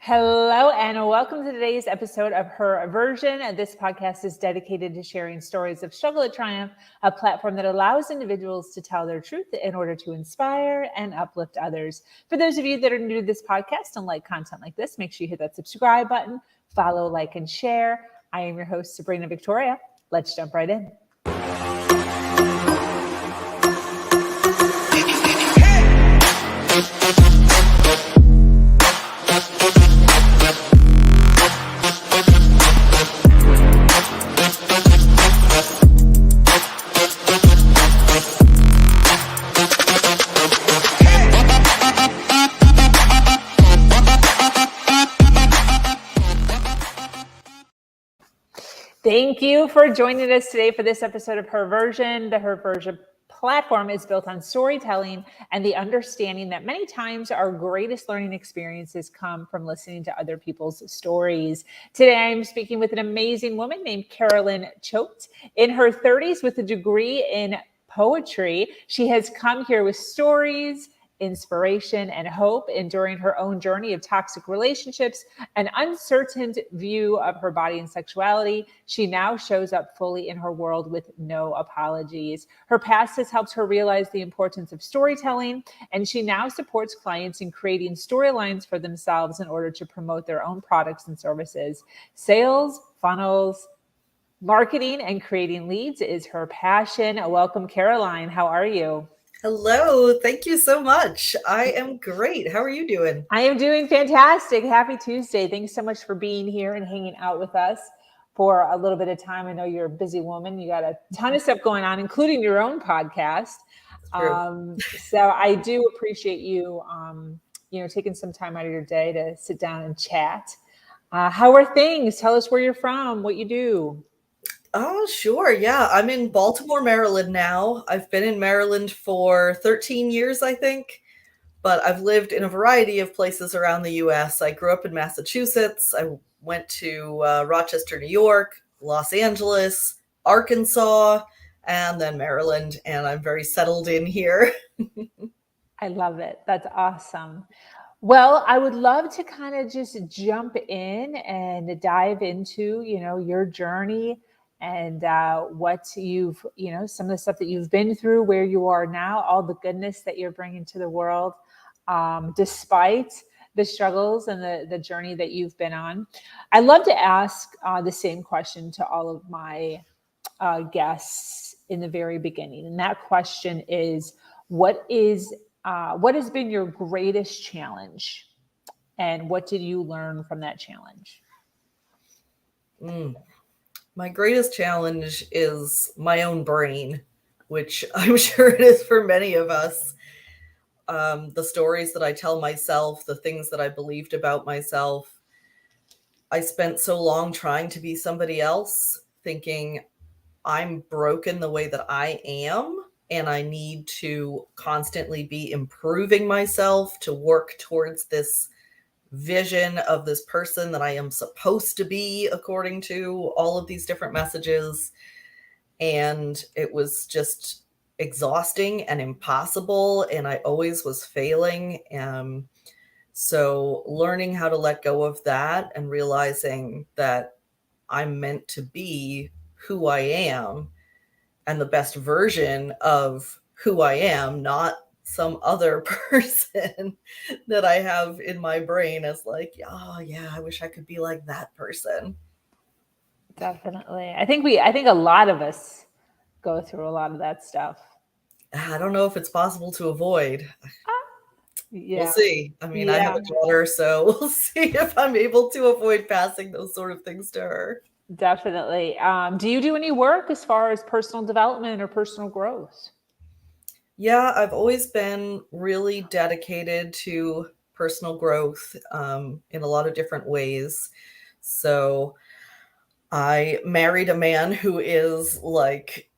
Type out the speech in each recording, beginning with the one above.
Hello, and welcome to today's episode of Her Version. This podcast is dedicated to sharing stories of struggle to triumph, a platform that allows individuals to tell their truth in order to inspire and uplift others. For those of you that are new to this podcast and like content like this, make sure you hit that subscribe button, follow, like, and share. I am your host, Sabrina Victoria. Let's jump right in. Thank you for joining us today for this episode of Her Version. The Her Version platform is built on storytelling and the understanding that many times our greatest learning experiences come from listening to other people's stories. Today, I'm speaking with an amazing woman named Carolyn Choate. In her 30s with a degree in poetry, she has come here with stories, inspiration, and hope. Enduring her own journey of toxic relationships, an uncertain view of her body and sexuality, she now shows up fully in her world with no apologies. Her past has helped her realize the importance of storytelling, and she now supports clients in creating storylines for themselves in order to promote their own products and services. Sales, funnels, marketing, and creating leads is her passion. Welcome, Caroline. How are you? Hello. Thank you so much. I am great. How are you doing? I am doing fantastic. Happy Tuesday. Thanks so much for being here and hanging out with us for a little bit of time. I know you're a busy woman. You got a ton of stuff going on, including your own podcast. So I do appreciate you, taking some time out of your day to sit down and chat. How are things? Tell us where you're from, what you do. Oh, sure. Yeah. I'm in Baltimore, Maryland now. I've been in Maryland for 13 years, I think, but I've lived in a variety of places around the US. I grew up in Massachusetts. I went to Rochester, New York, Los Angeles, Arkansas, and then Maryland. And I'm very settled in here. I love it. That's awesome. Well, I would love to kind of just jump in and dive into, your journey and what you've, some of the stuff that you've been through, where you are now, all the goodness that you're bringing to the world, despite the struggles and the journey that you've been on. I love to ask the same question to all of my guests in the very beginning. And that question is, what has been your greatest challenge? And what did you learn from that challenge? My greatest challenge is my own brain, which I'm sure it is for many of us. The stories that I tell myself, the things that I believed about myself. I spent so long trying to be somebody else, thinking I'm broken the way that I am, and I need to constantly be improving myself to work towards this vision of this person that I am supposed to be according to all of these different messages. And it was just exhausting and impossible, and I always was failing. So learning how to let go of that and realizing that I'm meant to be who I am and the best version of who I am, not some other person that I have in my brain as like, oh yeah, I wish I could be like that person. Definitely. I think a lot of us go through a lot of that stuff. I don't know if it's possible to avoid. Yeah. We'll see. I mean, I have a daughter, so we'll see if I'm able to avoid passing those sort of things to her. Definitely. Do you do any work as far as personal development or personal growth? Yeah, I've always been really dedicated to personal growth in a lot of different ways. So I married a man who is like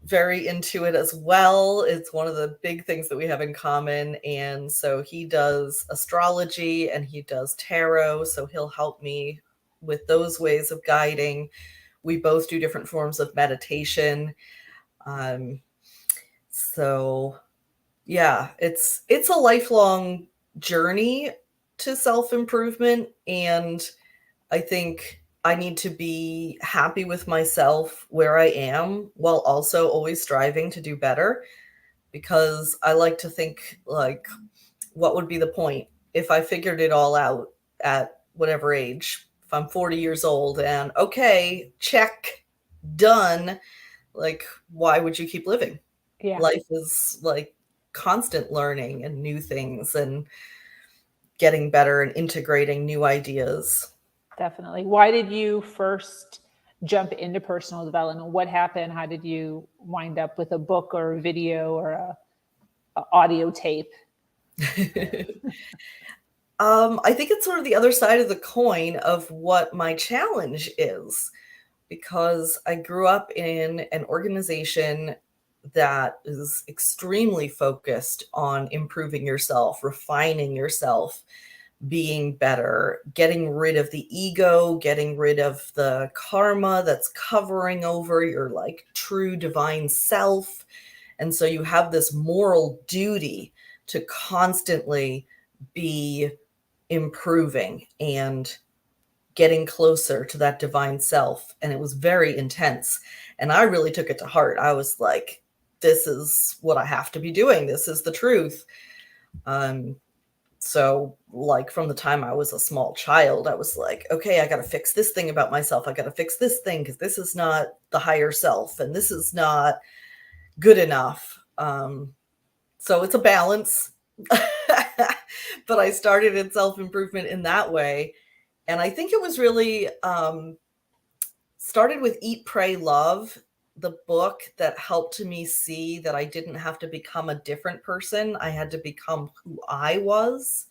very into it as well. It's one of the big things that we have in common. And so he does astrology and he does tarot. So he'll help me with those ways of guiding. We both do different forms of meditation. So yeah, it's a lifelong journey. to self-improvement, and I think I need to be happy with myself where I am while also always striving to do better, because I like to think, like, what would be the point if I figured it all out at whatever age? If I'm 40 years old and okay, check, done, like, why would you keep living? Yeah, Life is like constant learning and new things and getting better and integrating new ideas. definitely. Why did you first jump into personal development? What happened? How did you wind up with a book or a video or a audio tape? I think it's sort of the other side of the coin of what my challenge is, because I grew up in an organization that is extremely focused on improving yourself, refining yourself, being better, getting rid of the ego, getting rid of the karma that's covering over your like true divine self. And so you have this moral duty to constantly be improving and getting closer to that divine self. And it was very intense. And I really took it to heart. I was like, this is what I have to be doing. This is the truth. So like from the time I was a small child, I was like, okay, I got to fix this thing about myself. I got to fix this thing because this is not the higher self and this is not good enough. So it's a balance. But I started in self-improvement in that way. And I think it was really started with Eat, Pray, Love, the book that helped me see that I didn't have to become a different person. I had to become who I was.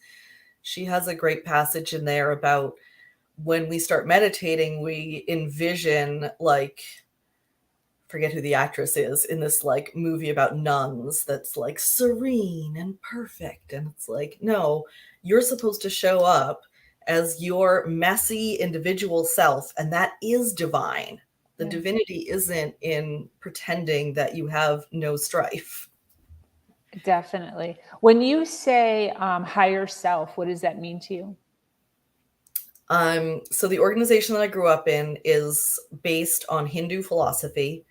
She has a great passage in there about when we start meditating, we envision, like, forget who the actress is in this like movie about nuns that's like serene and perfect. And it's like, no, you're supposed to show up as your messy individual self, and that is divine. The Yeah. divinity isn't in pretending that you have no strife. Definitely. When you say higher self, what does that mean to you? So the organization that I grew up in is based on Hindu philosophy,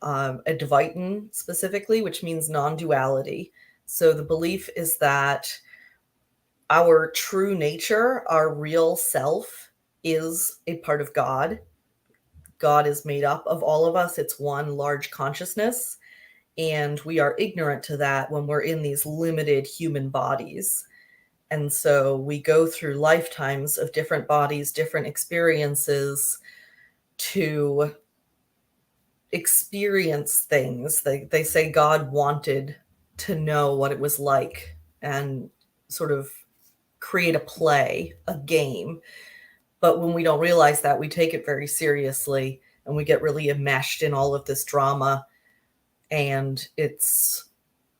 Advaitin specifically, which means non-duality. So the belief is that our true nature, our real self, is a part of God. God is made up of all of us. It's one large consciousness. And we are ignorant to that when we're in these limited human bodies. And so we go through lifetimes of different bodies, different experiences to experience things. They say God wanted to know what it was like and sort of create a play, a game. But when we don't realize that, we take it very seriously and we get really enmeshed in all of this drama. And it's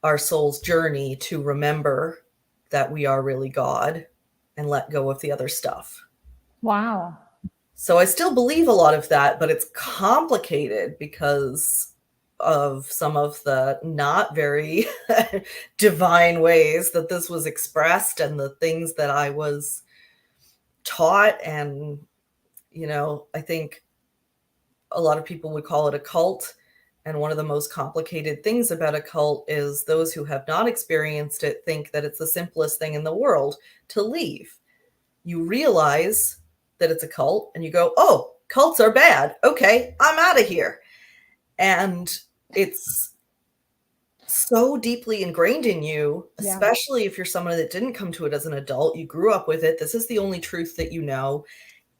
our soul's journey to remember that we are really God and let go of the other stuff. Wow. So I still believe a lot of that, but it's complicated because of some of the not very divine ways that this was expressed and the things that I was taught. And, I think a lot of people would call it a cult. And one of the most complicated things about a cult is those who have not experienced it think that it's the simplest thing in the world to leave. You realize that it's a cult and you go, oh, cults are bad. Okay, I'm out of here. And it's so deeply ingrained in you, Yeah. especially if you're someone that didn't come to it as an adult. You grew up with it. This is the only truth that you know.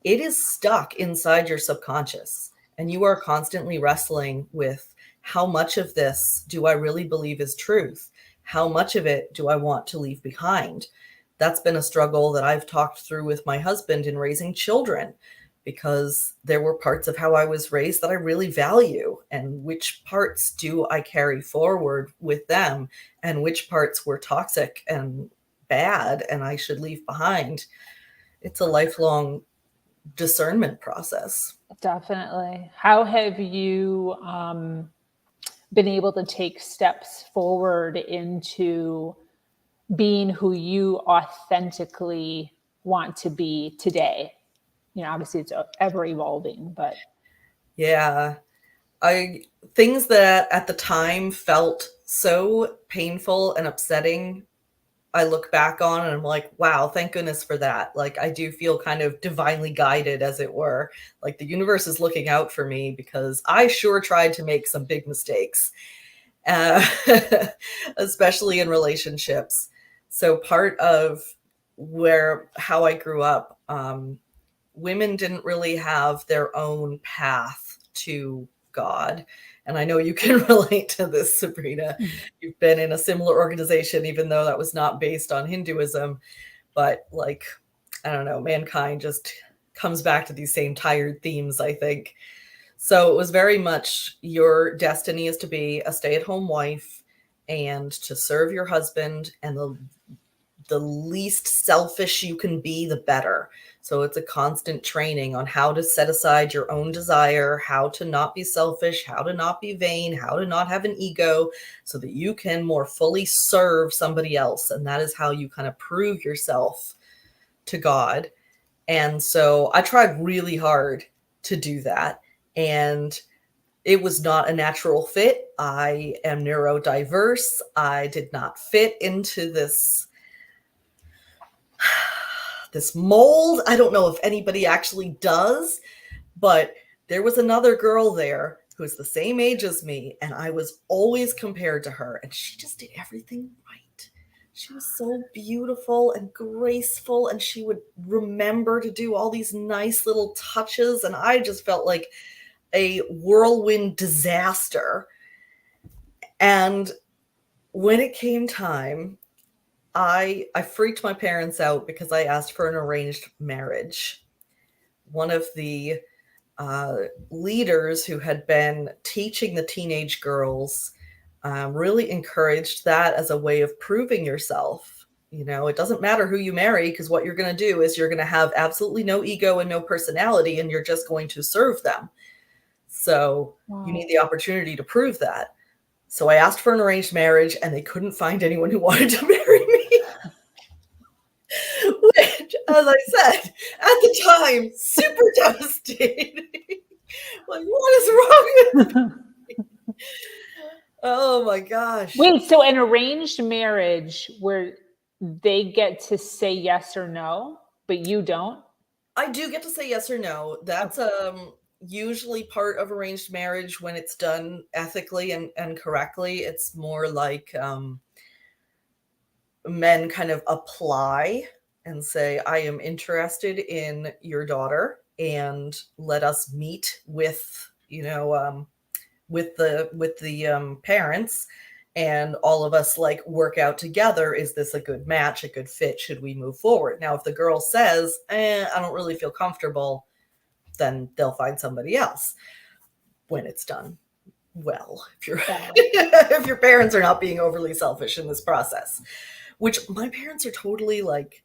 It is stuck inside your subconscious. And you are constantly wrestling with, how much of this do I really believe is truth? How much of it do I want to leave behind? That's been a struggle that I've talked through with my husband in raising children, because there were parts of how I was raised that I really value, and which parts do I carry forward with them, and which parts were toxic and bad and I should leave behind. It's a lifelong discernment process. Definitely. How have you been able to take steps forward into being who you authentically want to be today. Obviously it's ever evolving, but Yeah. Things that at the time felt so painful and upsetting, I look back on and I'm like, wow, thank goodness for that. Like, I do feel kind of divinely guided, as it were. Like, the universe is looking out for me because I sure tried to make some big mistakes, uh, especially in relationships. So part of how I grew up, women didn't really have their own path to God. And I know you can relate to this, Sabrina. You've been in a similar organization, even though that was not based on Hinduism. But like, I don't know, mankind just comes back to these same tired themes, I think. So it was very much your destiny is to be a stay-at-home wife and to serve your husband, and the least selfish you can be, the better. So it's a constant training on how to set aside your own desire, how to not be selfish, how to not be vain, how to not have an ego, so that you can more fully serve somebody else. And that is how you kind of prove yourself to God. And so I tried really hard to do that. And it was not a natural fit. I am neurodiverse. I did not fit into this mold. I don't know if anybody actually does, but there was another girl there who was the same age as me, and I was always compared to her, and she just did everything right. She was so beautiful and graceful, and she would remember to do all these nice little touches, and I just felt like a whirlwind disaster. And when it came time, I freaked my parents out because I asked for an arranged marriage. One of the leaders who had been teaching the teenage girls really encouraged that as a way of proving yourself. It doesn't matter who you marry, because what you're going to do is you're going to have absolutely no ego and no personality, and you're just going to serve them. So you need the opportunity to prove that. So I asked for an arranged marriage, and they couldn't find anyone who wanted to marry me. Which, as I said, at the time, super devastating. Like, what is wrong with me? Oh my gosh. Wait, so an arranged marriage where they get to say yes or no, but you don't? I do get to say yes or no. That's usually part of arranged marriage when it's done ethically and correctly. It's more like men kind of apply and say, I am interested in your daughter, and let us meet with, with the parents, and all of us like work out together. Is this a good match, a good fit? Should we move forward? Now, if the girl says, I don't really feel comfortable, then they'll find somebody else when it's done well, if your parents are not being overly selfish in this process, which my parents are totally like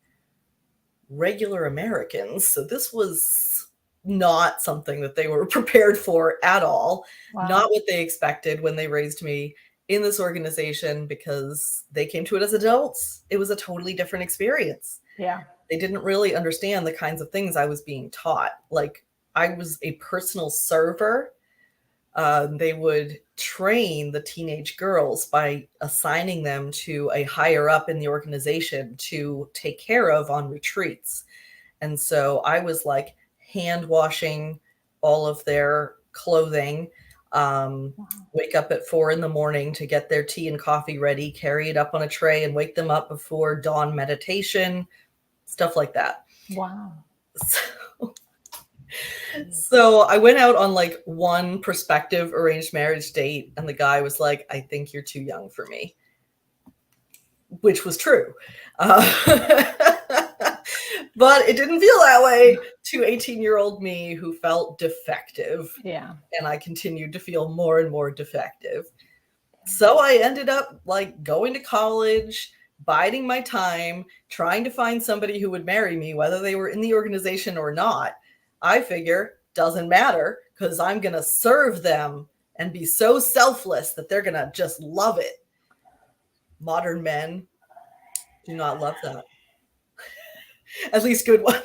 regular Americans. So this was not something that they were prepared for at all. Wow. Not what they expected when they raised me in this organization, because they came to it as adults. It was a totally different experience. Yeah. They didn't really understand the kinds of things I was being taught. Like, I was a personal server. They would train the teenage girls by assigning them to a higher up in the organization to take care of on retreats. And so I was like hand washing all of their clothing, wake up at 4 a.m. to get their tea and coffee ready, carry it up on a tray and wake them up before dawn meditation, stuff like that. Wow. So I went out on like one prospective arranged marriage date, and the guy was like, I think you're too young for me, which was true. But it didn't feel that way to 18-year-old me, who felt defective. Yeah. And I continued to feel more and more defective. So I ended up like going to college, biding my time, trying to find somebody who would marry me, whether they were in the organization or not. I figure doesn't matter, because I'm going to serve them and be so selfless that they're going to just love it. Modern men do not love that. At least good ones.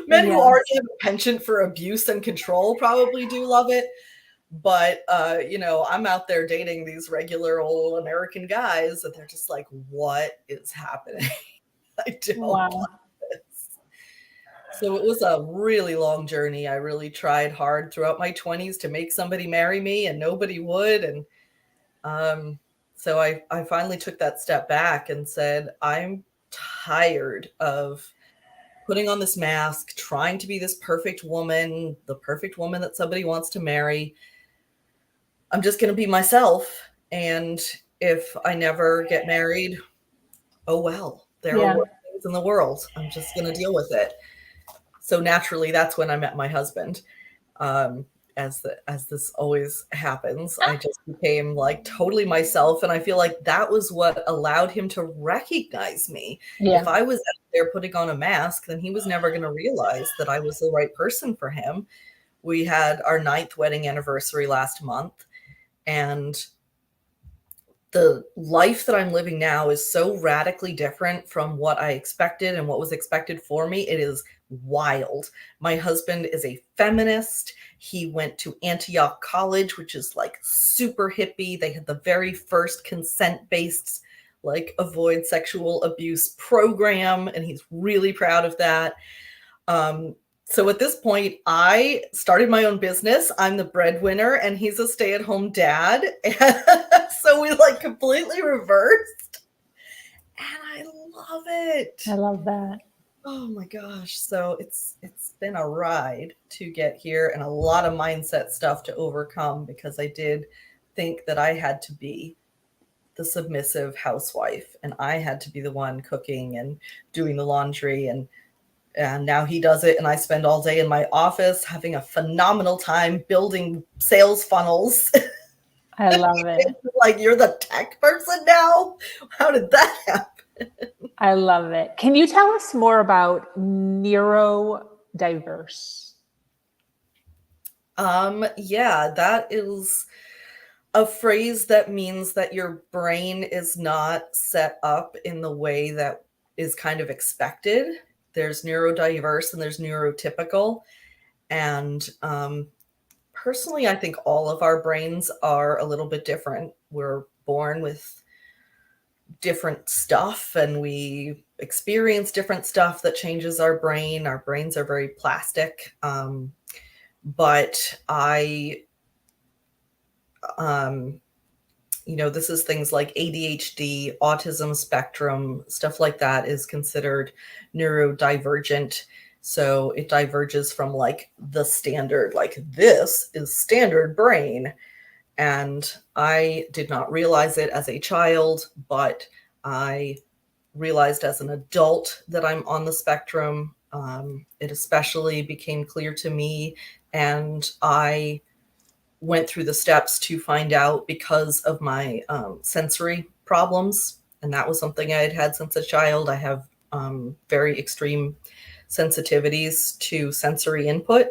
Men who already have a penchant for abuse and control probably do love it. But, I'm out there dating these regular old American guys that they're just like, what is happening? I don't like this. So it was a really long journey. I really tried hard throughout my 20s to make somebody marry me, and nobody would. And so I finally took that step back and said, I'm tired of putting on this mask, trying to be this perfect woman, the perfect woman that somebody wants to marry. I'm just going to be myself. And if I never get married, oh, well, there are worse things in the world. I'm just going to deal with it. So naturally, that's when I met my husband. As this always happens, I just became like totally myself. And I feel like that was what allowed him to recognize me. If I was out there putting on a mask, then he was never going to realize that I was the right person for him. We had our 9th wedding anniversary last month, and the life that I'm living now is so radically different from what I expected and what was expected for me. It is wild. My husband is a feminist. He went to Antioch College, which is like super hippie. They had the very first consent-based, like, avoid sexual abuse program, and he's really proud of that. So at this point, I started my own business. I'm the breadwinner, and he's a stay-at-home dad. So we like completely reversed, and I love it. I love that. Oh my gosh. So it's been a ride to get here, and a lot of mindset stuff to overcome, because I did think that I had to be the submissive housewife, and I had to be the one cooking and doing the laundry, and now he does it, and I spend all day in my office having a phenomenal time building sales funnels. I love it. Like, you're the tech person now? How did that happen? I love it. Can you tell us more about neurodiverse? Yeah, that is a phrase that means that your brain is not set up in the way that is kind of expected. There's neurodiverse and there's neurotypical. And personally, I think all of our brains are a little bit different. We're born with different stuff, and we experience different stuff that changes our brain. Our brains are very plastic. But this is things like ADHD, autism spectrum, stuff like that is considered neurodivergent. So it diverges from like the standard, like this is standard brain. And I did not realize it as a child, but I realized as an adult that I'm on the spectrum. It especially became clear to me, and I went through the steps to find out because of my sensory problems. And that was something I had had since a child. I have very extreme sensitivities to sensory input.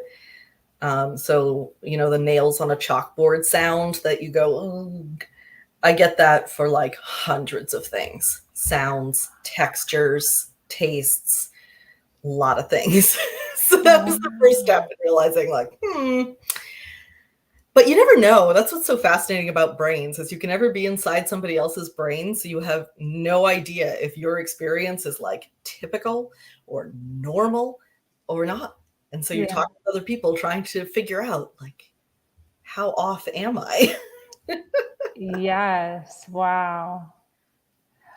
So, the nails on a chalkboard sound that you go, ugh. I get that for like hundreds of things: sounds, textures, tastes, a lot of things. So that was the first step in realizing, like, But you never know. That's what's so fascinating about brains, is you can never be inside somebody else's brain. So you have no idea if your experience is like typical or normal or not. And so you talk with other people trying to figure out, like, how off am I? Yes. Wow.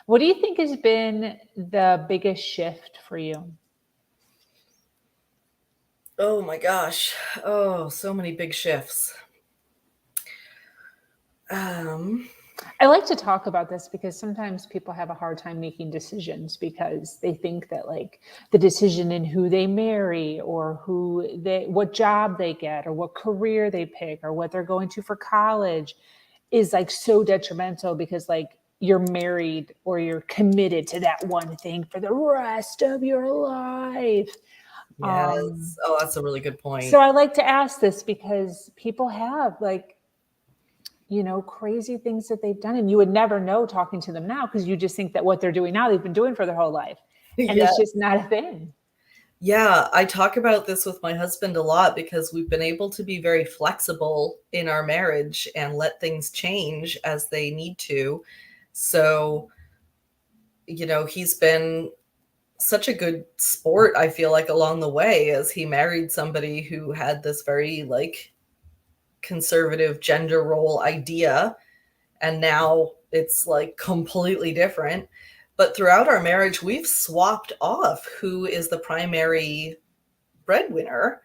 What do you think has been the biggest shift for you? Oh my gosh. Oh, so many big shifts. I like to talk about this because sometimes people have a hard time making decisions because they think that like the decision in who they marry or what job they get or what career they pick or what they're going to for college is like so detrimental because like you're married or you're committed to that one thing for the rest of your life. Yes. Oh, that's a really good point. So I like to ask this because people have like crazy things that they've done. And you would never know talking to them now, because you just think that what they're doing now, they've been doing for their whole life. And Yeah. it's just not a thing. Yeah, I talk about this with my husband a lot because we've been able to be very flexible in our marriage and let things change as they need to. So, he's been such a good sport, I feel like, along the way, as he married somebody who had this very conservative gender role idea, and now it's completely different. But throughout our marriage, we've swapped off who is the primary breadwinner.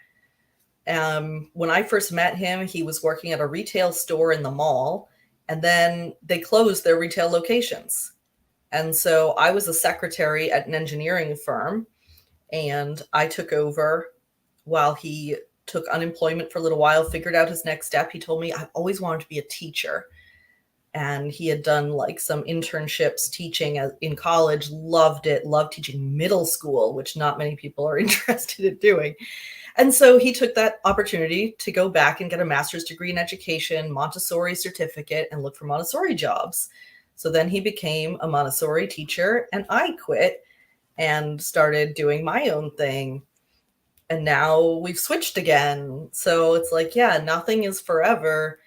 When I first met him, he was working at a retail store in the mall, and then they closed their retail locations. And so I was a secretary at an engineering firm, and I took over while he took unemployment for a little while, figured out his next step. He told me, I've always wanted to be a teacher. And he had done some internships teaching in college, loved it, loved teaching middle school, which not many people are interested in doing. And so he took that opportunity to go back and get a master's degree in education, Montessori certificate, and look for Montessori jobs. So then he became a Montessori teacher, and I quit and started doing my own thing. And now we've switched again. So it's nothing is forever.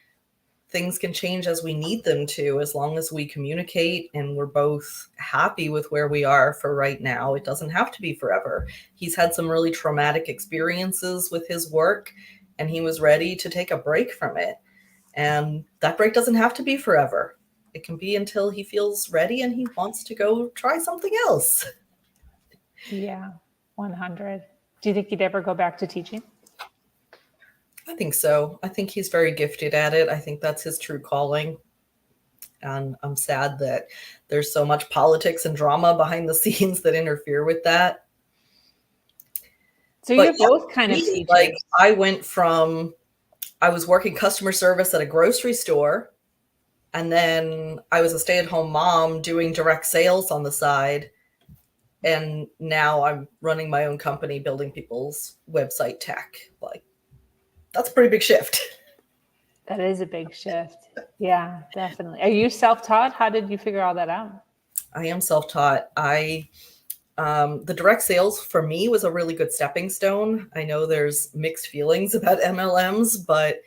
Things can change as we need them to, as long as we communicate and we're both happy with where we are for right now. It doesn't have to be forever. He's had some really traumatic experiences with his work, and he was ready to take a break from it. And that break doesn't have to be forever. It can be until he feels ready and he wants to go try something else. Yeah, 100. Do you think he'd ever go back to teaching? I think so. I think he's very gifted at it. I think that's his true calling. And I'm sad that there's so much politics and drama behind the scenes that interfere with that. So you're both kind of teachers. I was working customer service at a grocery store, and then I was a stay-at-home mom doing direct sales on the side. And now I'm running my own company, building people's website tech. That's a pretty big shift. That is a big shift. Yeah, definitely. Are you self-taught? How did you figure all that out? I am self-taught. The direct sales for me was a really good stepping stone. I know there's mixed feelings about MLMs, but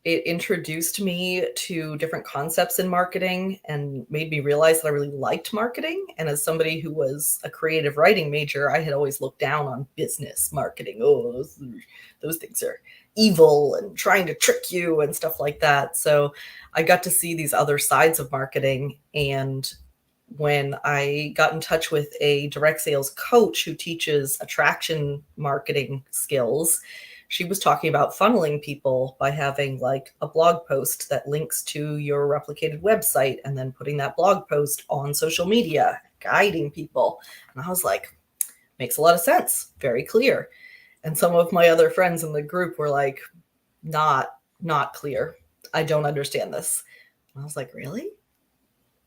it introduced me to different concepts in marketing and made me realize that I really liked marketing. And as somebody who was a creative writing major, I had always looked down on business marketing. Oh, those things are evil and trying to trick you and stuff like that. So I got to see these other sides of marketing. And when I got in touch with a direct sales coach who teaches attraction marketing skills, she was talking about funneling people by having a blog post that links to your replicated website, and then putting that blog post on social media, guiding people. And I was like, makes a lot of sense. Very clear. And some of my other friends in the group were like, not clear. I don't understand this. And I was like, really?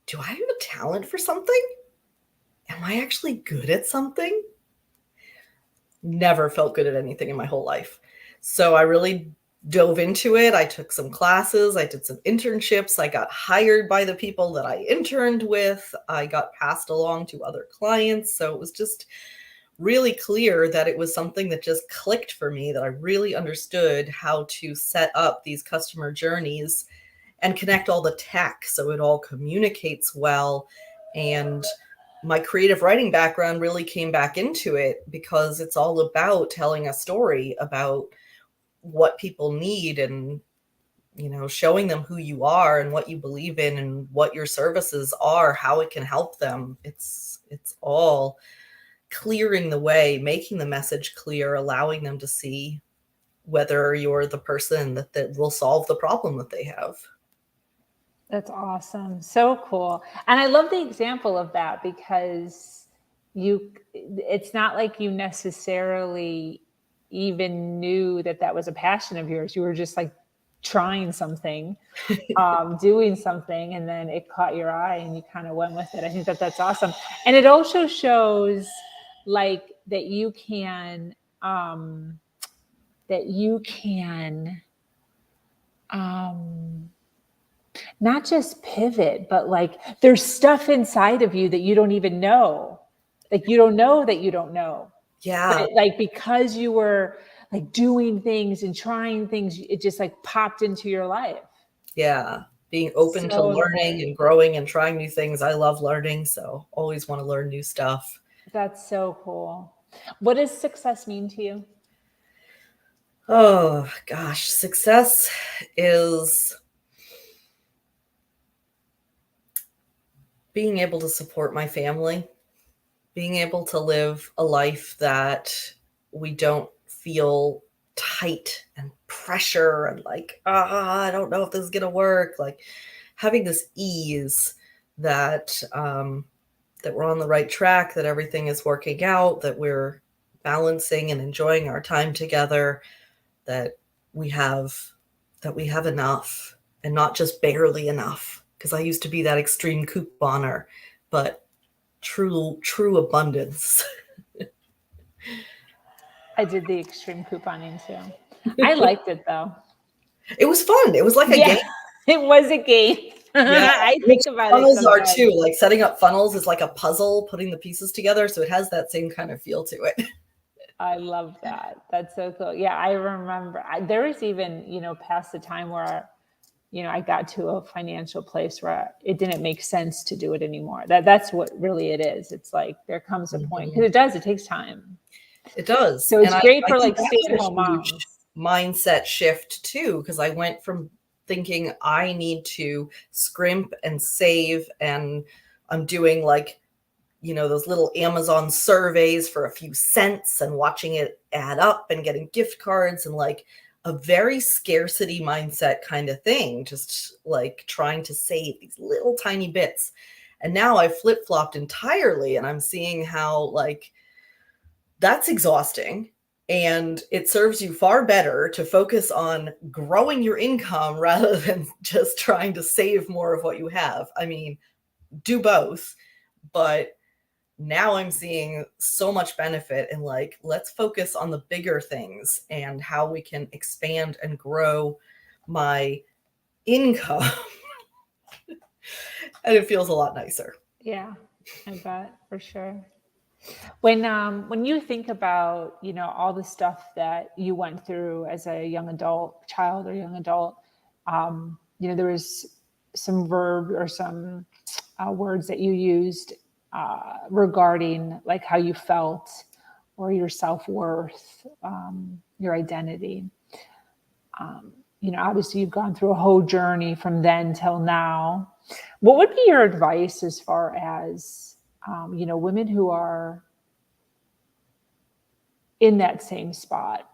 Do I have a talent for something? Am I actually good at something? Never felt good at anything in my whole life. So I really dove into it. I took some classes. I did some internships. I got hired by the people that I interned with. I got passed along to other clients. So it was just really clear that it was something that just clicked for me, that I really understood how to set up these customer journeys and connect all the tech so it all communicates well. And my creative writing background really came back into it, because it's all about telling a story about what people need, and showing them who you are and what you believe in and what your services are, how it can help them. It's all clearing the way, making the message clear, allowing them to see whether you're the person that will solve the problem that they have. That's awesome. So cool. And I love the example of that, because it's not like you necessarily even knew that was a passion of yours. You were just trying something, doing something, and then it caught your eye and you kind of went with it. I think that's awesome. And it also shows that you can not just pivot, but like there's stuff inside of you that you don't even know. Like you don't know that you don't know. Yeah. But like because you were like doing things and trying things, it just like popped into your life. Yeah. Being open to So learning and growing and trying new things. I love learning, so always want to learn new stuff. that's so cool. What does success mean to you? Oh gosh, success is being able to support my family, being able to live a life that we don't feel tight and pressure and like, I don't know if this is going to work. Like having this ease that, that we're on the right track, that everything is working out, that we're balancing and enjoying our time together, that we have enough and not just barely enough. Because I used to be that extreme couponer, but true abundance. I did the extreme couponing too. I liked it though. It was fun. It was like a Yeah, game. it was a game. Yeah. I Which think about it funnels are sometimes. too. Like setting up funnels is like a puzzle, putting the pieces together. So it has that same kind of feel to it. I love that. That's so cool. Yeah, I remember there was even, past the time where, I got to a financial place where it didn't make sense to do it anymore. That's what really it is. It's like there comes a point because it takes time. It does. So it's And great I for think like that was stay-at-home a huge moms. mindset shift too, because I went from thinking I need to scrimp and save, and I'm doing like, those little Amazon surveys for a few cents and watching it add up and getting gift cards and like a very scarcity mindset kind of thing, just like trying to save these little tiny bits. And now I flip-flopped entirely and I'm seeing how like that's exhausting. And it serves you far better to focus on growing your income rather than just trying to save more of what you have. I mean, do both, but now I'm seeing so much benefit in like, let's focus on the bigger things and how we can expand and grow my income. And it feels a lot nicer. Yeah, I bet for sure. When you think about, all the stuff that you went through as a child or young adult, there was some verb or some words that you used regarding like how you felt or your self-worth, your identity. Obviously you've gone through a whole journey from then till now. What would be your advice as far as, women who are in that same spot,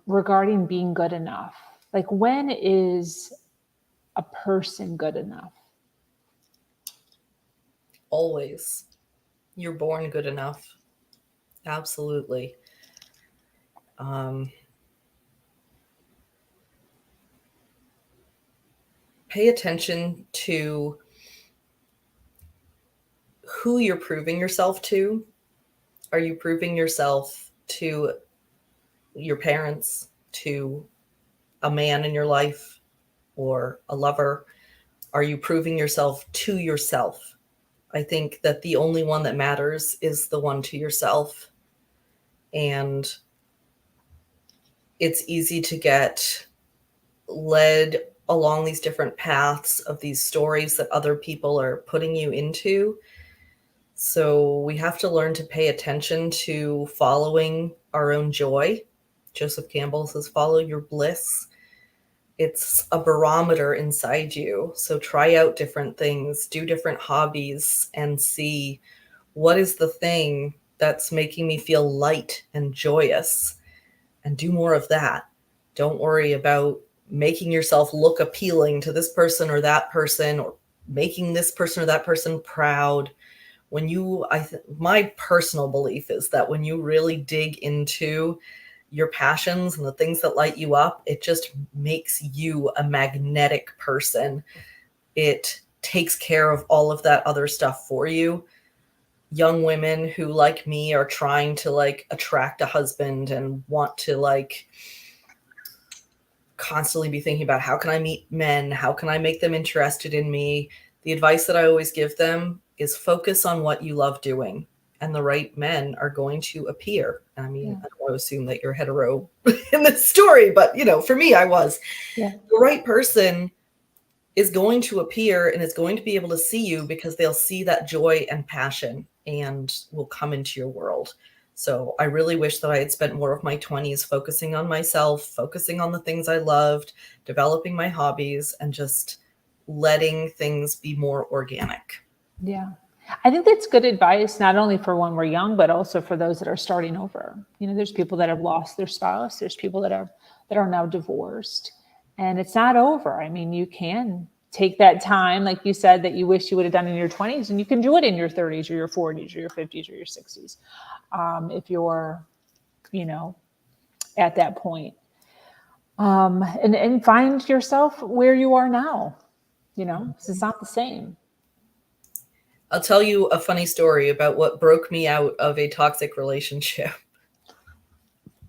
regarding being good enough? Like, when is a person good enough? Always. You're born good enough. Absolutely. Pay attention to who you're proving yourself to. Are you proving yourself to your parents, to a man in your life, or a lover? Are you proving yourself to yourself? I think that the only one that matters is the one to yourself. And it's easy to get led along these different paths of these stories that other people are putting you into. So we have to learn to pay attention to following our own joy. Joseph Campbell says, follow your bliss. It's a barometer inside you. So try out different things, do different hobbies, and see what is the thing that's making me feel light and joyous, and do more of that. Don't worry about making yourself look appealing to this person or that person, or making this person or that person proud. My personal belief is that when you really dig into your passions and the things that light you up, it just makes you a magnetic person. It takes care of all of that other stuff for you. Young women who, like me, are trying to like attract a husband and want to like constantly be thinking about how can I meet men? How can I make them interested in me? The advice that I always give them is focus on what you love doing, and the right men are going to appear. I mean, I don't want to assume that you're hetero in this story, but for me, I was. Yeah. The right person is going to appear and is going to be able to see you because they'll see that joy and passion and will come into your world. So I really wish that I had spent more of my 20s focusing on myself, focusing on the things I loved, developing my hobbies, and just letting things be more organic. Yeah. I think that's good advice, not only for when we're young, but also for those that are starting over. There's people that have lost their spouse. There's people that are now divorced, and it's not over. I mean, you can take that time, like you said, that you wish you would have done in your 20s, and you can do it in your 30s or your 40s or your 50s or your 60s. If you're, at that point, and find yourself where you are now, it's not the same. I'll tell you a funny story about what broke me out of a toxic relationship.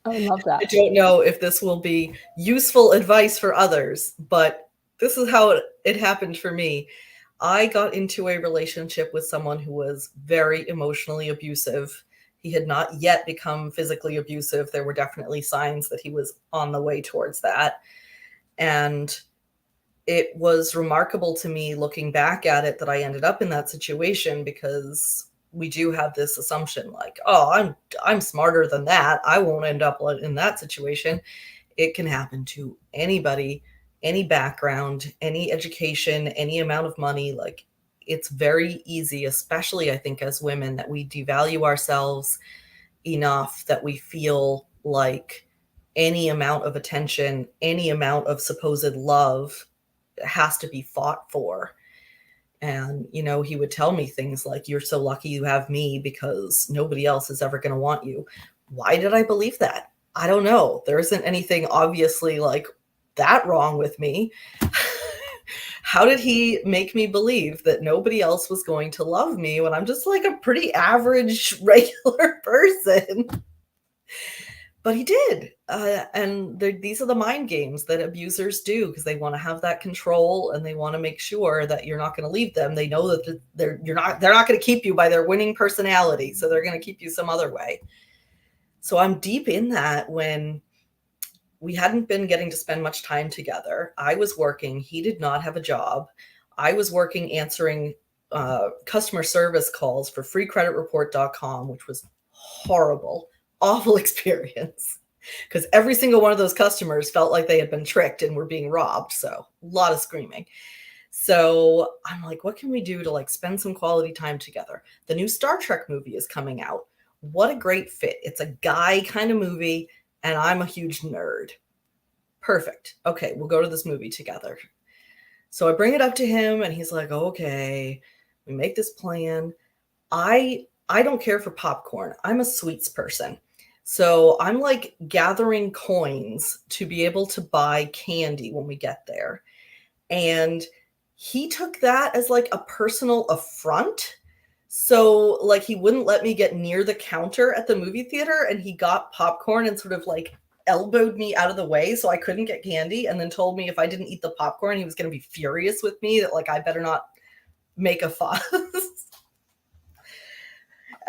I love that. I don't know if this will be useful advice for others, but this is how it happened for me. I got into a relationship with someone who was very emotionally abusive. He had not yet become physically abusive. There were definitely signs that he was on the way towards that. And it was remarkable to me looking back at it that I ended up in that situation, because we do have this assumption like, oh, I'm smarter than that. I won't end up in that situation. It can happen to anybody, any background, any education, any amount of money. Like, it's very easy, especially I think as women, that we devalue ourselves enough that we feel like any amount of attention, any amount of supposed love has to be fought for. And, he would tell me things like, you're so lucky you have me because nobody else is ever going to want you. Why did I believe that? I don't know. There isn't anything obviously like that wrong with me. How did he make me believe that nobody else was going to love me when I'm just like a pretty average, regular person? But he did. And these are the mind games that abusers do, because they want to have that control and they want to make sure that you're not going to leave them. They know that they're not going to keep you by their winning personality. So they're going to keep you some other way. So I'm deep in that when we hadn't been getting to spend much time together. I was working. He did not have a job. I was working answering customer service calls for freecreditreport.com, which was horrible. Awful experience, because every single one of those customers felt like they had been tricked and were being robbed. So a lot of screaming. So I'm like, what can we do to like spend some quality time together? The new Star Trek movie is coming out. What a great fit. It's a guy kind of movie, and I'm a huge nerd. Perfect. Okay, we'll go to this movie together. So I bring it up to him and he's like, okay, we make this plan. I don't care for popcorn. I'm a sweets person. So I'm like gathering coins to be able to buy candy when we get there. And he took that as like a personal affront. So like he wouldn't let me get near the counter at the movie theater, and he got popcorn and sort of like elbowed me out of the way so I couldn't get candy, and then told me if I didn't eat the popcorn, he was going to be furious with me, that like I better not make a fuss.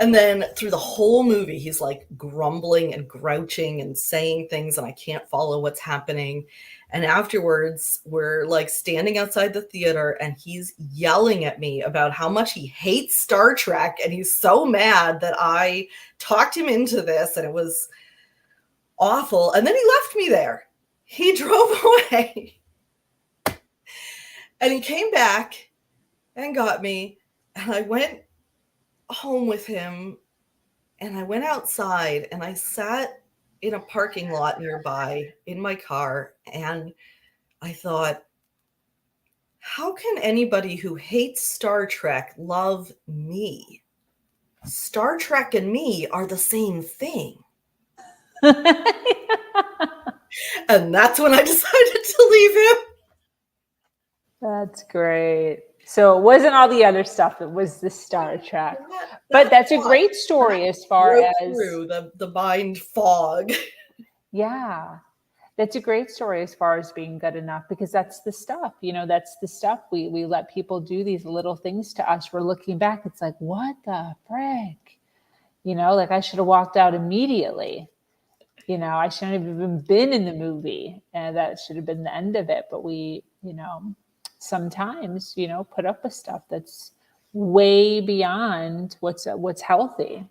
And then through the whole movie, he's like grumbling and grouching and saying things, and I can't follow what's happening. And afterwards, we're like standing outside the theater, and he's yelling at me about how much he hates Star Trek. And he's so mad that I talked him into this, and it was awful. And then he left me there. He drove away. And he came back and got me, and I went home with him, and I went outside and I sat in a parking lot nearby in my car, and I thought, how can anybody who hates Star Trek love me? Star Trek and me are the same thing. And that's when I decided to leave him. That's great. So it wasn't all the other stuff. It was the Star Trek. But that's a great story as far as through the mind fog. Yeah. That's a great story as far as being good enough, because that's the stuff, that's the stuff we let people do these little things to us. We're looking back. It's like, what the frick? Like I should have walked out immediately. I shouldn't have even been in the movie, and that should have been the end of it. But we, sometimes, put up with stuff that's way beyond what's healthy.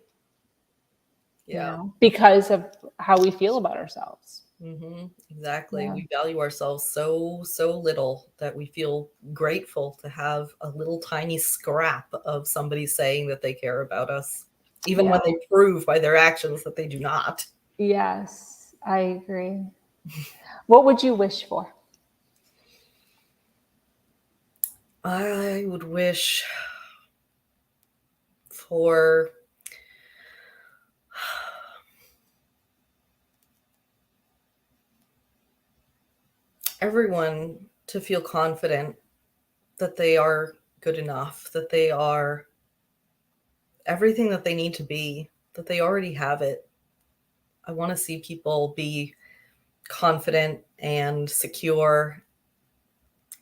Yeah. Because of how we feel about ourselves. Mm-hmm. Exactly. Yeah. We value ourselves so little that we feel grateful to have a little tiny scrap of somebody saying that they care about us, even when they prove by their actions that they do not. Yes, I agree. What would you wish for? I would wish for everyone to feel confident that they are good enough, that they are everything that they need to be, that they already have it. I want to see people be confident and secure.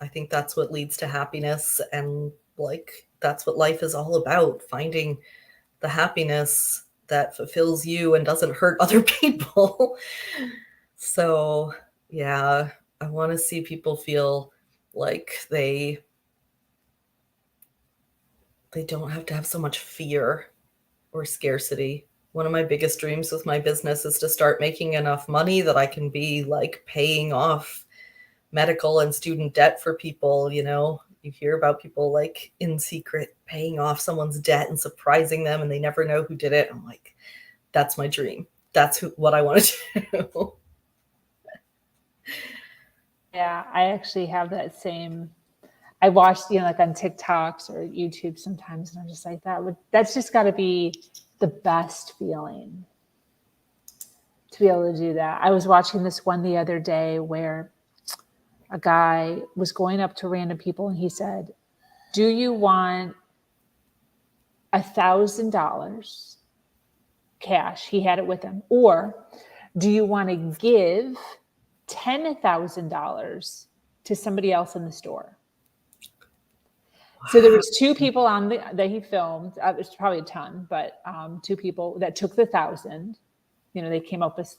I think that's what leads to happiness, and like that's what life is all about, finding the happiness that fulfills you and doesn't hurt other people. So, yeah, I want to see people feel like they don't have to have so much fear or scarcity. One of my biggest dreams with my business is to start making enough money that I can be like paying off medical and student debt for people. You hear about people like in secret paying off someone's debt and surprising them, and they never know who did it. I'm like, that's my dream. That's what I want to do. Yeah, I actually have that same. I watched, like on TikToks or YouTube sometimes, and I'm just like, that's just got to be the best feeling to be able to do that. I was watching this one the other day where a guy was going up to random people and he said, "Do you want $1,000 cash?" He had it with him. "Or do you want to give $10,000 to somebody else in the store?" So there was two people that he filmed. There's probably a ton, but two people that took the 1,000. They came up with,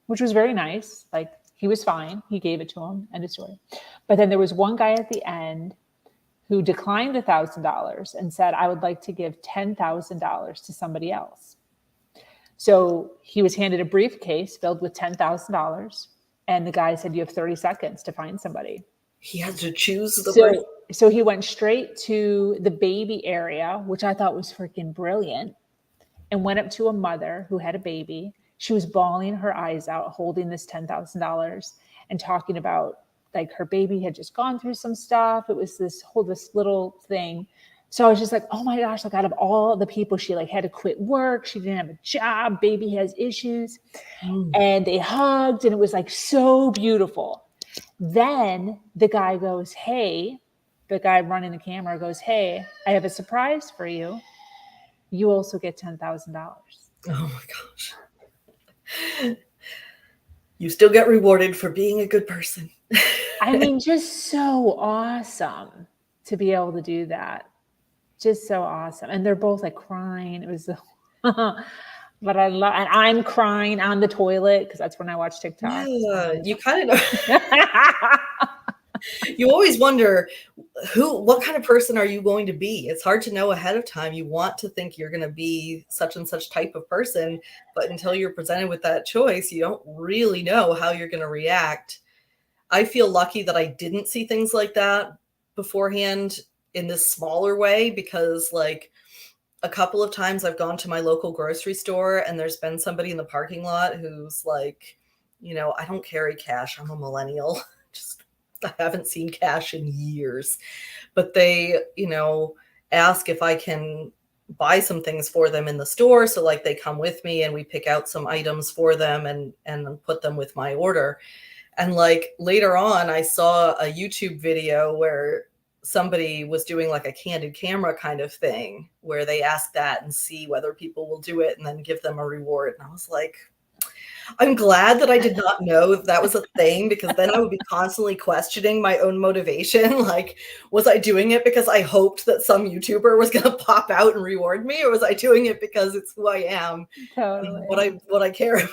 which was very nice. Like he was fine. He gave it to him, end of story. But then there was one guy at the end who declined the $1,000 and said, "I would like to give $10,000 to somebody else." So he was handed a briefcase filled with $10,000, and the guy said, "You have 30 seconds to find somebody." He had to choose the So he went straight to the baby area, which I thought was freaking brilliant, and went up to a mother who had a baby. She was bawling her eyes out, holding this $10,000 and talking about like her baby had just gone through some stuff. It was this little thing. So I was just like, oh my gosh, like out of all the people, she like had to quit work. She didn't have a job. Baby has issues. And they hugged, and it was like so beautiful. Then the guy goes, the guy running the camera goes, "Hey, I have a surprise for you. You also get $10,000. Oh my gosh. You still get rewarded for being a good person. I mean, just so awesome to be able to do that. Just so awesome. And they're both like crying. It was, but I love, and I'm crying on the toilet because that's when I watch TikTok. Yeah, you kind of you always wonder what kind of person are you going to be? It's hard to know ahead of time. You want to think you're going to be such and such type of person, but until you're presented with that choice, you don't really know how you're going to react. I feel lucky that I didn't see things like that beforehand in this smaller way, because like a couple of times I've gone to my local grocery store and there's been somebody in the parking lot who's like, I don't carry cash. I'm a millennial. I haven't seen cash in years, but they, ask if I can buy some things for them in the store. So like they come with me and we pick out some items for them and put them with my order. And like later on, I saw a YouTube video where somebody was doing like a candid camera kind of thing where they ask that and see whether people will do it and then give them a reward. And I was like, I'm glad that I did not know if that was a thing, because then I would be constantly questioning my own motivation. Like, was I doing it because I hoped that some YouTuber was going to pop out and reward me, or was I doing it because it's who I am and Totally. what I care about?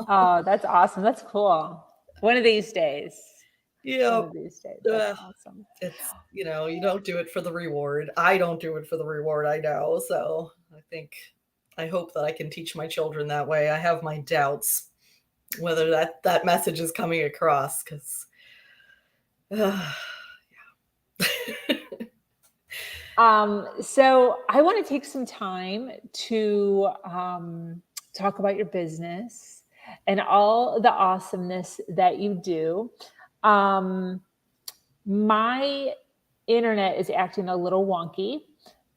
Oh, that's awesome. That's cool. One of these days. One Yeah, of these days. That's awesome. it's, you don't do it for the reward. I don't do it for the reward, I know. So I hope that I can teach my children that way. I have my doubts whether that message is coming across, because So I want to take some time to talk about your business and all the awesomeness that you do. My internet is acting a little wonky.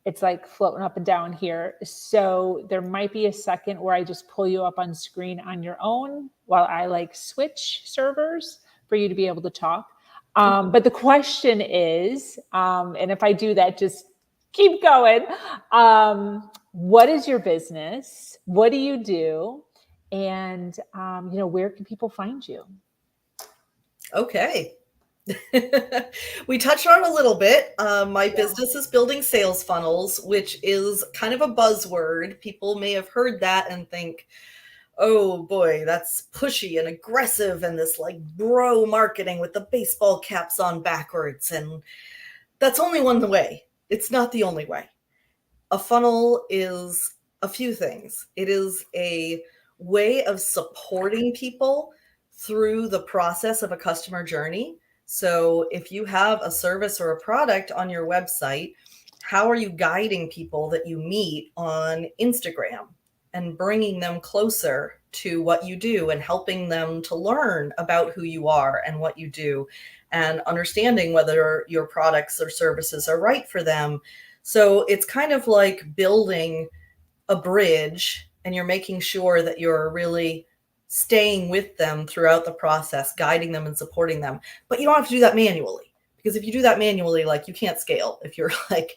It's like floating up and down here. So there might be a second where I just pull you up on screen on your own while I like switch servers for you to be able to talk. But the question is, and if I do that, just keep going. What is your business? What do you do? And, where can people find you? okay. We touched on it a little bit. My business is building sales funnels, which is kind of a buzzword. People may have heard that and think, oh boy, that's pushy and aggressive and this like bro marketing with the baseball caps on backwards. And that's only one way. It's not the only way. A funnel is a few things. It is a way of supporting people through the process of a customer journey. So if you have a service or a product on your website, how are you guiding people that you meet on Instagram and bringing them closer to what you do and helping them to learn about who you are and what you do and understanding whether your products or services are right for them? So it's kind of like building a bridge, and you're making sure that you're really staying with them throughout the process, guiding them and supporting them. But you don't have to do that manually, because if you do that manually, like, you can't scale. If you're like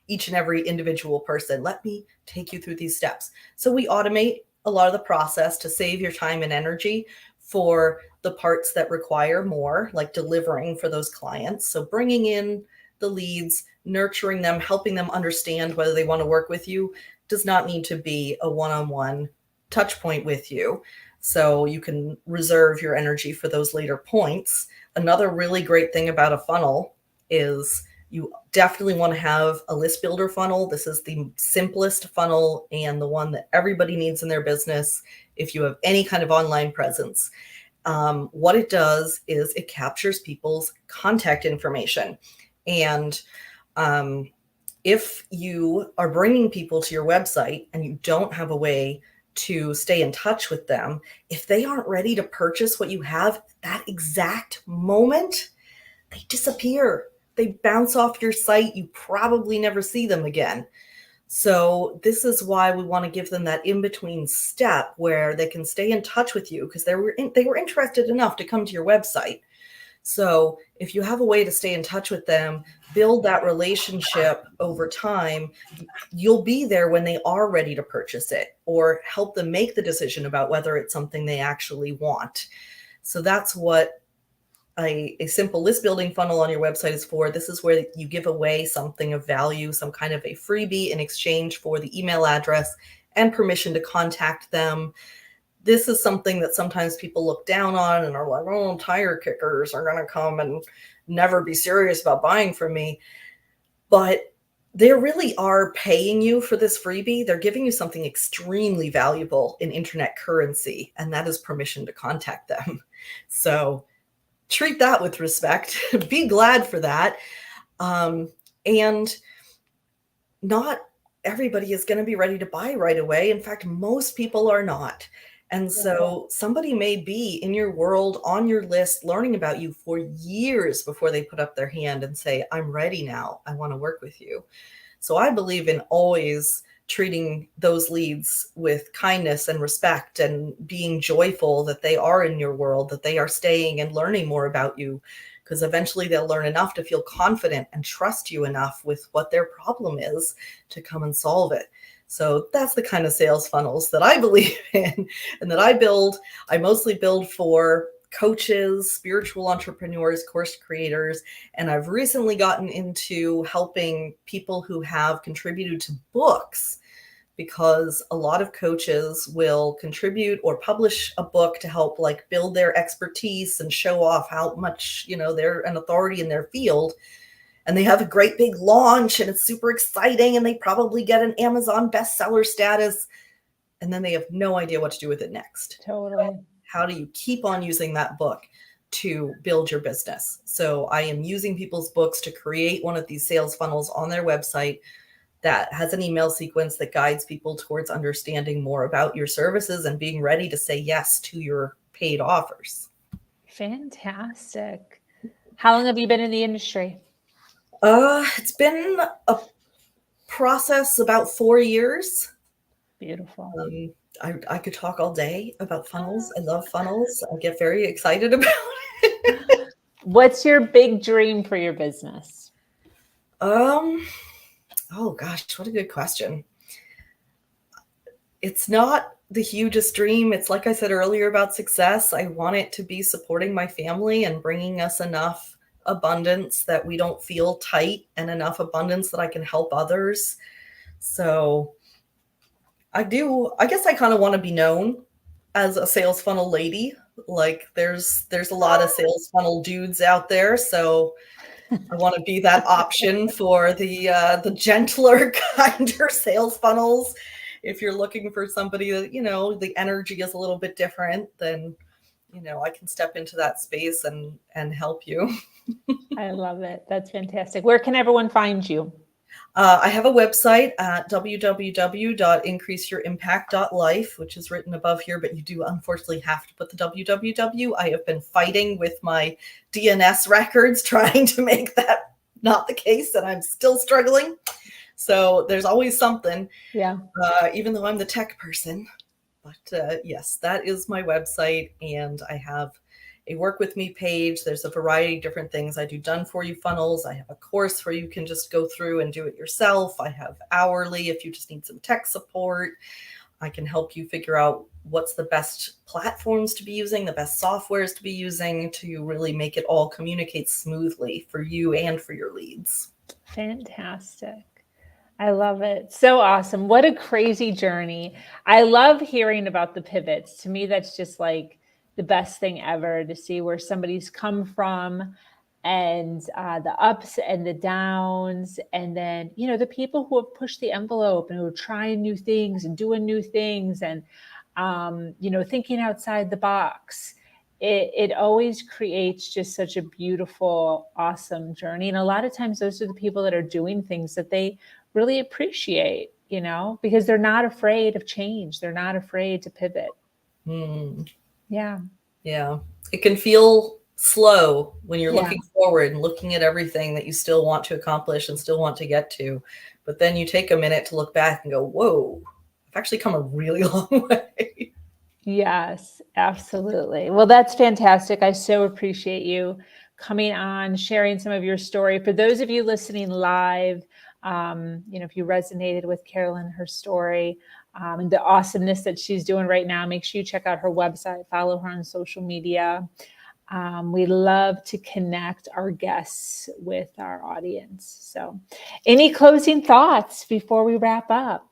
each and every individual person, let me take you through these steps. So we automate a lot of the process to save your time and energy for the parts that require more, like delivering for those clients. So bringing in the leads, nurturing them, helping them understand whether they want to work with you does not need to be a one-on-one touch point with you. So you can reserve your energy for those later points. Another really great thing about a funnel is you definitely want to have a list builder funnel. This is the simplest funnel and the one that everybody needs in their business if you have any kind of online presence. What it does is it captures people's contact information. And if you are bringing people to your website and you don't have a way to stay in touch with them, if they aren't ready to purchase what you have that exact moment, they disappear. They bounce off your site. You probably never see them again. So this is why we want to give them that in-between step where they can stay in touch with you, because they were interested enough to come to your website. So if you have a way to stay in touch with them, build that relationship over time, you'll be there when they are ready to purchase it, or help them make the decision about whether it's something they actually want. So that's what a simple list building funnel on your website is for. This is where you give away something of value, some kind of a freebie in exchange for the email address and permission to contact them. This is something that sometimes people look down on and are like, oh, tire kickers are going to come and never be serious about buying from me. But they really are paying you for this freebie. They're giving you something extremely valuable in internet currency, and that is permission to contact them. So treat that with respect. Be glad for that. And not everybody is going to be ready to buy right away. In fact, most people are not. And so somebody may be in your world, on your list, learning about you for years before they put up their hand and say, I'm ready now. I want to work with you. So I believe in always treating those leads with kindness and respect, and being joyful that they are in your world, that they are staying and learning more about you, because eventually they'll learn enough to feel confident and trust you enough with what their problem is to come and solve it. So that's the kind of sales funnels that I believe in and that I build. I mostly build for coaches, spiritual entrepreneurs, course creators, and I've recently gotten into helping people who have contributed to books, because a lot of coaches will contribute or publish a book to help like build their expertise and show off how much, they're an authority in their field. And they have a great big launch and it's super exciting and they probably get an Amazon bestseller status, and then they have no idea what to do with it next. Totally. How do you keep on using that book to build your business? So I am using people's books to create one of these sales funnels on their website that has an email sequence that guides people towards understanding more about your services and being ready to say yes to your paid offers. Fantastic. How long have you been in the industry? It's been a process about 4 years. Beautiful. I could talk all day about funnels. I love funnels. I get very excited about it. What's your big dream for your business? Oh gosh, what a good question. It's not the hugest dream. It's like I said earlier about success. I want it to be supporting my family and bringing us enough abundance that we don't feel tight, and enough abundance that I can help others. So I guess I kind of want to be known as a sales funnel lady. Like there's a lot of sales funnel dudes out there. So I want to be that option for the gentler, kinder sales funnels. If you're looking for somebody that, the energy is a little bit different, then, I can step into that space and help you. I love it. That's fantastic. Where can everyone find you? I have a website at www.increaseyouриmpact.life, which is written above here, but you do unfortunately have to put the www. I have been fighting with my DNS records trying to make that not the case, and I'm still struggling. So there's always something, even though I'm the tech person. But yes, that is my website, and I have a work with me page. There's a variety of different things. I do done for you funnels. I have a course where you can just go through and do it yourself. I have hourly if you just need some tech support. I can help you figure out what's the best platforms to be using, the best softwares to be using to really make it all communicate smoothly for you and for your leads. Fantastic. I love it. So awesome. What a crazy journey. I love hearing about the pivots. To me, that's just like the best thing ever, to see where somebody's come from, and the ups and the downs. And then, the people who have pushed the envelope and who are trying new things and doing new things and, thinking outside the box. It always creates just such a beautiful, awesome journey. And a lot of times those are the people that are doing things that they really appreciate, because they're not afraid of change. They're not afraid to pivot. Yeah. Yeah. It can feel slow when you're looking forward and looking at everything that you still want to accomplish and still want to get to. But then you take a minute to look back and go, whoa, I've actually come a really long way. Yes, absolutely. Well, that's fantastic. I so appreciate you coming on, sharing some of your story. For those of you listening live, if you resonated with Carolyn, her story, and the awesomeness that she's doing right now, make sure you check out her website, follow her on social media. We love to connect our guests with our audience. So any closing thoughts before we wrap up?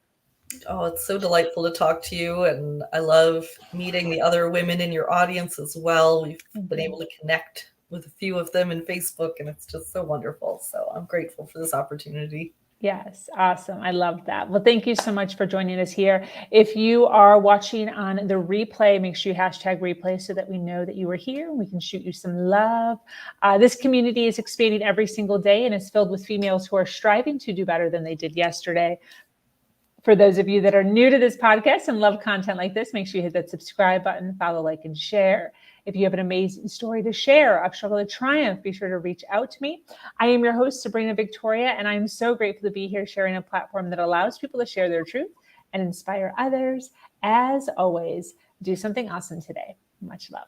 Oh, it's so delightful to talk to you. And I love meeting the other women in your audience as well. We've been able to connect with a few of them in Facebook, and it's just so wonderful. So I'm grateful for this opportunity. Yes. Awesome. I love that. Well, thank you so much for joining us here. If you are watching on the replay, make sure you hashtag replay so that we know that you were here and we can shoot you some love. This community is expanding every single day and is filled with females who are striving to do better than they did yesterday. For those of you that are new to this podcast and love content like this, make sure you hit that subscribe button, follow, like, and share. If you have an amazing story to share, a struggle to triumph, be sure to reach out to me. I am your host, Sabrina Victoria, and I'm so grateful to be here sharing a platform that allows people to share their truth and inspire others. As always, do something awesome today. Much love.